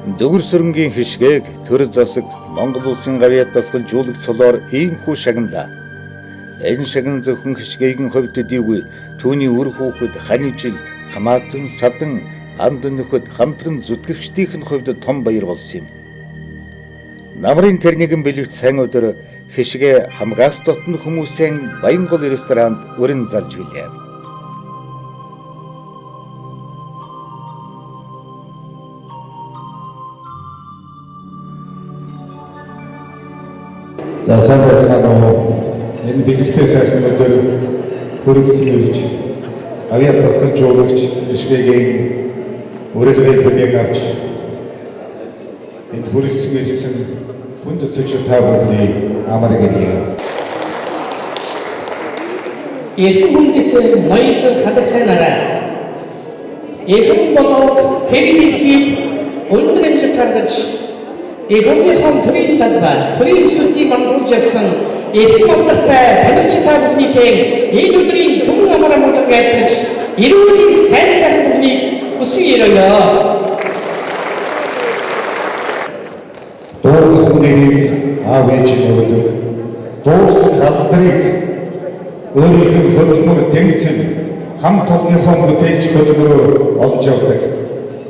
Дөгөрсөрөнгийн хишгээг төр засаг Монгол улсын гавьяа дасгал жуулагч цолоор ийхүү шагналаа. Энэ шагнал зөвхөн хишгээгийн хувьд дийгүй түүний үр хүүхэд ханижил, хамаатан, садан, анд нөхөд хамтран зүтгэгчдийн хувьд том баяр болсон юм. Намрын тэр нэгэн бэлэгт сайн өдөр хишгээ хамгаас дотны хүмүүсийн Баянгол ресторанд өрн залж билээ. За сайн байцгаана уу. Энэ бэлэгтэй сайхан өдөр хүрэлцэн ирж гавьяа дасгал жуулагч хишгээгийн урилгыг бүлээн авч энд хүрэлцэн ирсэн хүнд өсөж та бүхний амарыг ирье. Эрхэм хүндэт ноёд хадагтай нараа. Эрхэм болоод тэрхийд өндөр амжилт гаргаж Эхнийхэн төрийн талбай, төрийн сүлдийг мандуулж явсан эрхэм амттай тамирчин та бүхнийхээ энэ өдрийн түмэн амаар муудаг айлтгаж эрүүлийн сайн сайхан бүхнийг хүсье өрөөё. Дуудсан нэрийг аав ээж нь өгдөг. Дуусах алдрыг өөрийнх нь хөдөлмөр тэмцэн хамт олонныхон бүтээлч хөдөлмөрөөр олж явдаг.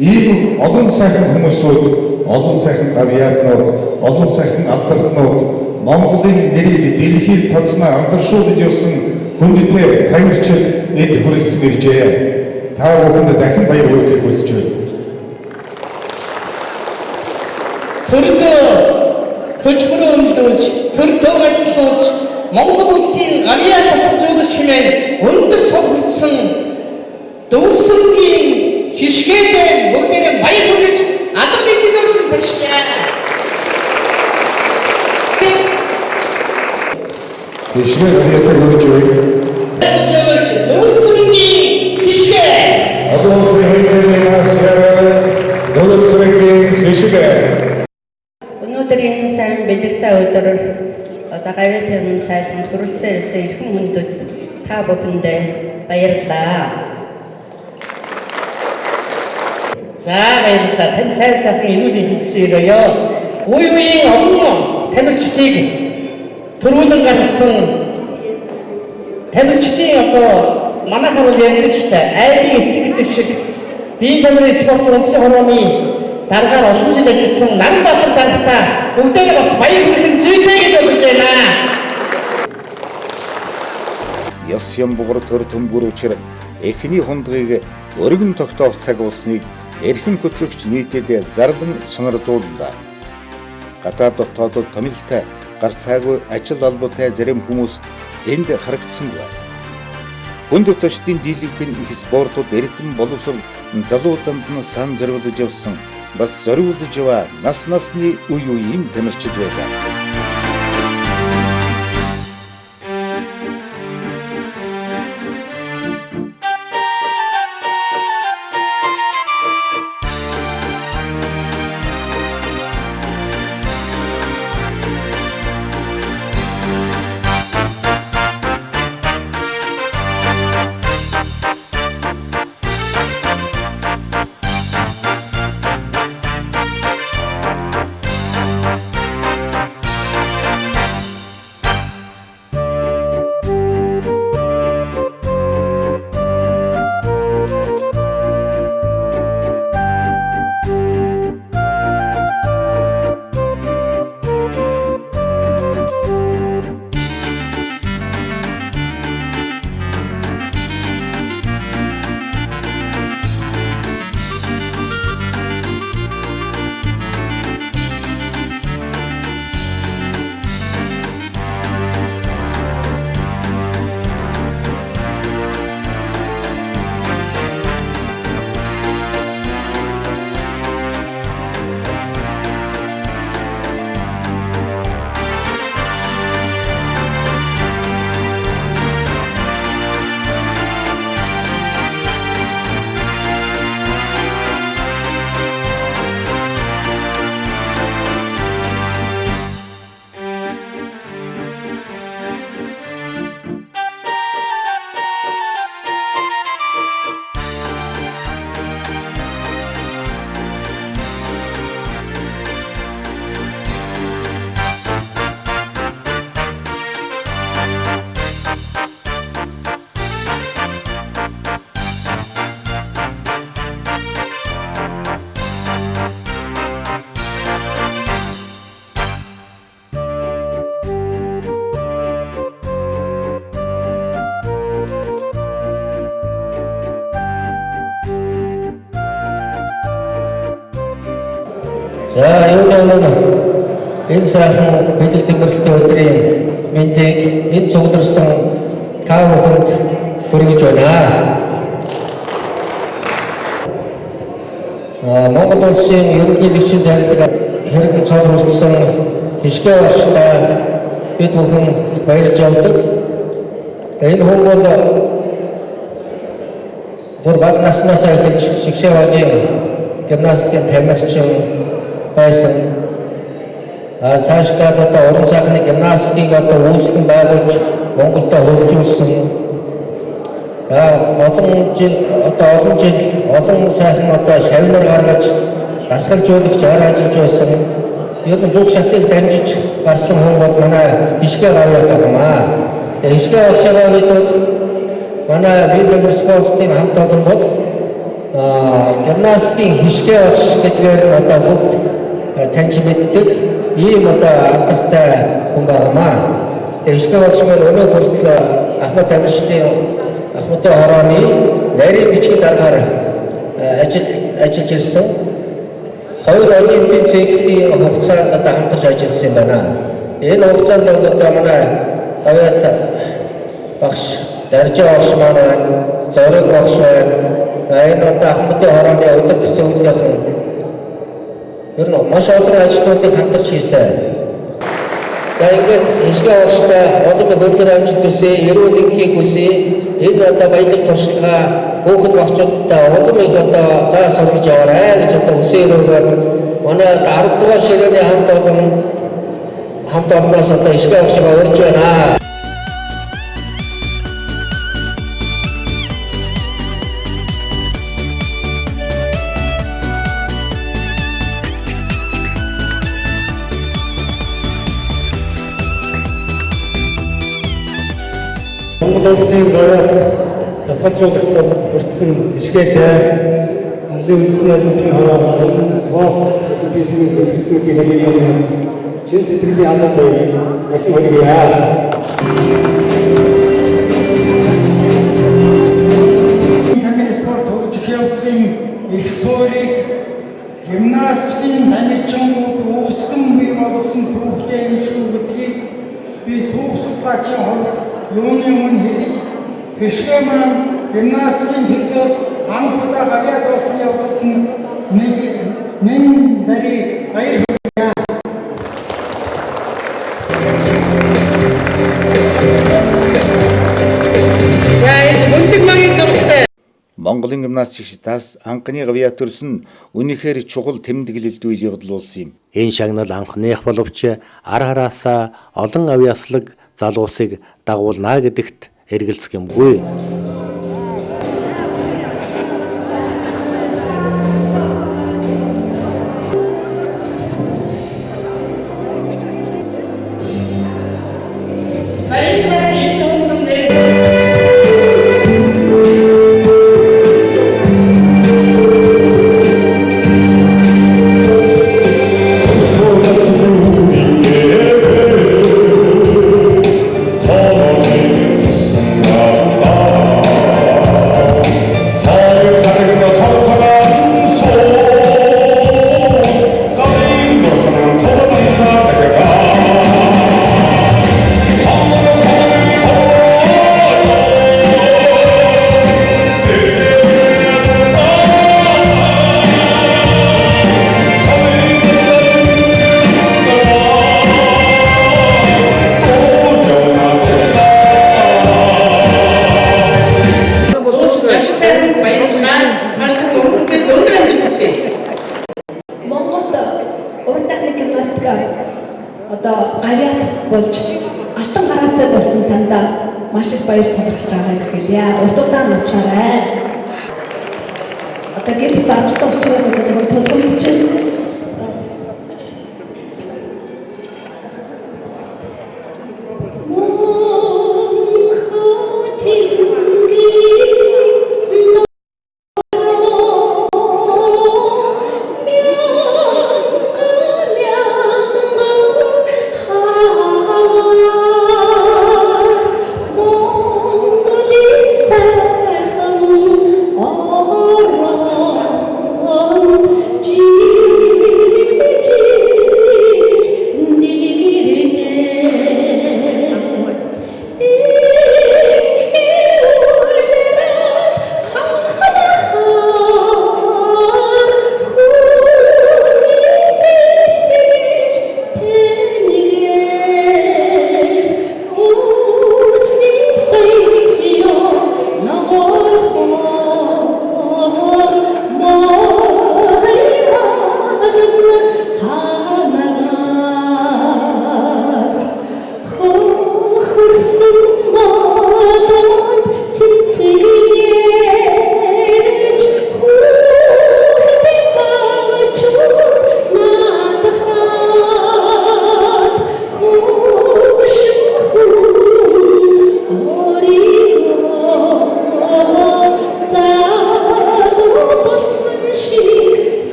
Ийм олон сайхан хүмүүсүүд, олон сайхан гавьяаднууд, олон сайхан алдартнууд Монголын нэрийг дэлхийд тацнаа алдаршуулж явсан хүндэтэй тамирчин энд хүрэлцэн иржээ. Та бүхэнд дахин баяр хүргэхийг хүсэж байна. Төрдөө хөдөлмөрөө үнэлдүүлж, төрдөө ажиллуулж, Монгол улсын гавьяа дасгал жуулагч хэмээн өндөр сул хүртсэн Дөгөрсөрөнгийн хишгээтэй бүгдээрээ баяр хүргэж алга бичигдүүлж байна. Хишгээ гавьяатар өрж байна. Дөгөрсөрөнгийн хишгээ. Одоо улсын хэдийн Дөгөрсөрөнгийн хишгээ. Өнөөдөр энэ сайн бэлэгцээ өдөр одоо гавьяа тэрмэн цайлганд хүрэлцэн ирсэн эрхэм хүндэт та бүхэндээ баярлалаа. За баярлалаа. Тань сайн сайхан эрүүл хэвсээ өрөөё. Үе үеийн олон тамирчдыг төрүүлэн гаргасан тамирчдын одоо манайхаар бол ярьдаг шүү дээ. Айлын эцэг гэдэг шиг биеийн тамирын спорт улсын хорооны дараагаар олон жил ажилласан Нарбаатар дарагтаа бүгдээ бас баяр хүргэх зүйтэй гэж бодож байна. Ёс юм бугар төр төмгөр учир эхний хундгийг өргөн тогтоох цаг болсныг эрхэм хөтлөгч нийтэд зарлан сонирдууллаа. Гадаад дотоодод томилтой гар цаагүй ажил албатай зарим хүмүүс энд харагдсангүй. Хүнд өсөчдийн дийлэнх их спортууд эрдэм боловсрол залуу занд нь сан зориулж явсан бас зориулж яваа нас насны үе үеийн тамирчид байлаа. За юуны өмнө энэ сайхан бэлэг тэмдэглэлтийн өдрийн мэндийг энэ цугларсан та бүхэнд хүргэж байна. Монгол улсын ерөнхийлөгчийн захирлаг хэрэгэн цуглуулсан хишгээ орштой бид бүхэн их баярлж явдаг. Энэ хүн бол бүр бага наснаасаа эхэлж шигшээ багийн гимнастикийн тамирчин байсан. Цаашлаад одоо уран сайхны гимнастикийг одоо үүсгэн байгуулж Монголд хөгжүүлсэн. Олон жил олон сайхан одоо шавнар гаргаж дасгалжуулагч ажиллаж байсан. Ер нь бүх шатыг дамжиж гарсан хүн бол манай хишгээ гараад байгаа. Хишгээ оршихоо бид манай Бидгэр спортын хамт олон бол гимнастикийн хишгээ орш гэдгээр одоо бүгд таньж мэддэг ийм одоо алдартай хүн байна. Хишгээ орш маань өнөө хүртэл Ахмад Ахмадын хорооны нарийн бичгийн дараагаар ажиллаж ирсэн. 2 олимпийн циклийн хугацаанд одоо хамтарч ажилласан юм байна. Энэ хугацаанд одоо манай авиат багш Даржи багш маань байна, Зориг багш байна. Энэ одоо Ахмадын хорооны өдөр төсөө үйлийнхэн ер нь маш олон ажлуудыг хамтарч хийсэн. За ингээд хишгээ багштай олон өндөр амжилт хүсье, эрүүл энхийг хүсье. Энэ одоо баялаг туршлагаа хүүхэд багчуудтай улам их одоо заа сургаж яваарай гэж одоо хүсээр өгөөд манай 10 дугаар ширээний хамт олноос одоо хишгээ багшгаа урьж байна. Монгол улсын дасгалжуулагч хүртсэн хишгээтэй Монголын үндэсний албаны хороо спорт бизнесийн зөвлөлтүүдийн хэлбэрээс чин сэтгэлийн албан буюу дахин хүргье. Тамирын спорт хөгжих явдлын их суурийг гимнастикийн тамирчнууд үүсгэн бий болгосон түүхтэй юм шүү гэдгийг би түүх судлаачийн хувьд юуны өмнө хэлж хишгээ маань гимнастикийн төрлөөс анх удаа гавьяат болсон явдалд нэг дари баяр хүргье. Монголын гимнастикчдаас анхны гавьяат төрсөн үнэхээр чухал тэмдэглэлт үйл явдал болсон юм. Энэ шагнал анхных боловч ар хараасаа олон авьяаслаг залуусыг дагуулна гэдэгт эргэлзэх юмгүй. Одоо гавьяат болж алтан гараацай болсон танд маш их баяр талархаж байгаа хэлье. Урдуудаа наслаарай. Одоо гэр зарласан учраас одоо жоохон тулгамдч. Jesus.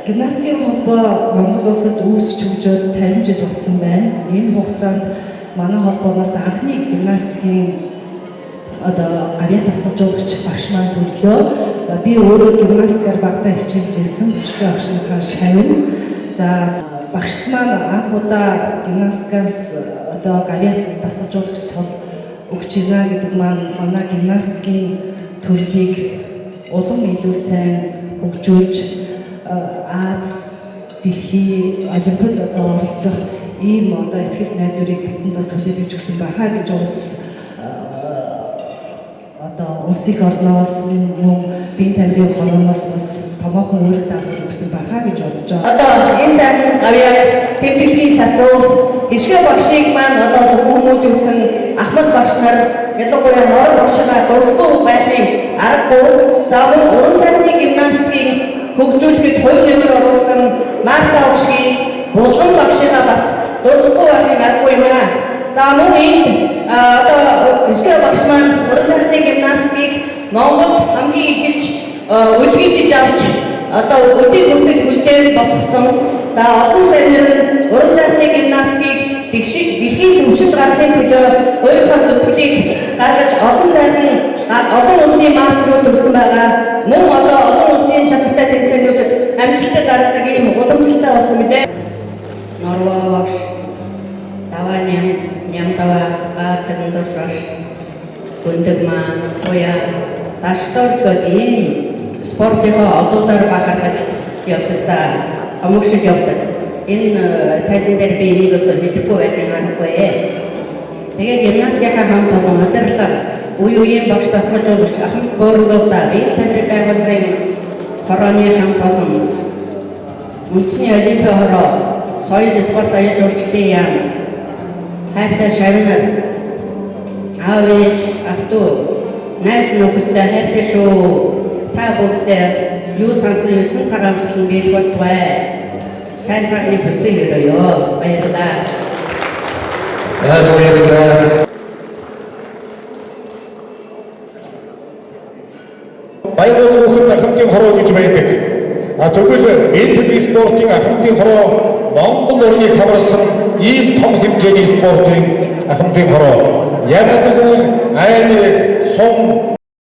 Гимнастикийн холбоо Монгол улсад үүсч хөгжөөд 50 жил болсон байна. Энэ хугацаанд манай холбооноос анхны гимнастикийн авиа тасгалжуулагч багш маань төрлөө. За би өөрөө гимнастикаар багтаа хичээлж ирсэн. Бишкек багшийнхаа шавь. За багшд маань анх удаа гимнастикаас авиа тасгалжуулагч цол өгч ийна гэдэг маань манай гимнастикийн төрлийг улам илүү сайн хөгжүүлж Аз дэлхийн олимпиад оролцох ийм ихтгэл найдварыг бидэнд бас хүлээлгэж өгсөн байхаа гэж бас улс их орноос мөн биеийн тамирын хорооноос бас томоохон үүрэг даалгавар өгсөн байхаа гэж бодож байгаа. Энэ сайхан авьяаг тэмдэглэлийн сацуу Бишкек багшийг маань хүмүүжүүлсэн Ахмад багш нар ялангуяа Норон багшаа дурсгүй байхын аргагүй. За мөн уран сайхны гимнастикийн хөгжүүлэхэд хувь нэмэр оруулсан Марта багшийн Булган багшаа бас дурсгүй байхын аргагүй юм аа. За мөн энд Бишкек багш маань уран сайхны гимнастикийг Монголд хамгийн ихэлж үлгэдэж авч өдийг хүртэл бүлдээн босгосон. За олон шавнар уран сайхны гимнастикийг дэлхийн түвшинд гаргахын төлөө өөрийнхөө зүтгэлийг гаргаж олон улсын маршрут төрсөн байгаа. Мөн олон улсын шалгалтай тэмцээнүүдэд амжилтад гаргадаг ийм уламжлалтай болсон билээ. Норвег багш даваа нямдава гаацэрэндор багш гүндэг маань уяа дашторч гэдэг ийм спортынхоо одуудаар бахархаж явдаг та амгшиж явдаг. Энэ тайзан дээр би энийг хэлэхгүй байхын аргагүй. Тэгээд гимнастикийнхаа хамт олон удирлага үеийн багш тасгалжуулагч Ахмад буурлуудаа биеийн тамирын байгууллагын хорооны хамт олон үндэсний олимпийн хороо соёл спорт аяар жуулчлалын яам хайртай шавнар аав ээж ах トゥ найз нөхөдтэй хайртай шүү. Та бүгдээ юу сансан юусэн цагаамжлан биелэх болтугай. Сайн цагны хүсэл өрөөё. Баярлалаа. За баярлалаа. Баярлалаа бүхэнд ахмадын хороо гэж байдаг. Тэгвэл ЭТБ спортын ахмадын хороо Монгол орныг хамарсан ийм том хэмжээний спортын ахмадын хороо. Яг тэгвэл айн сум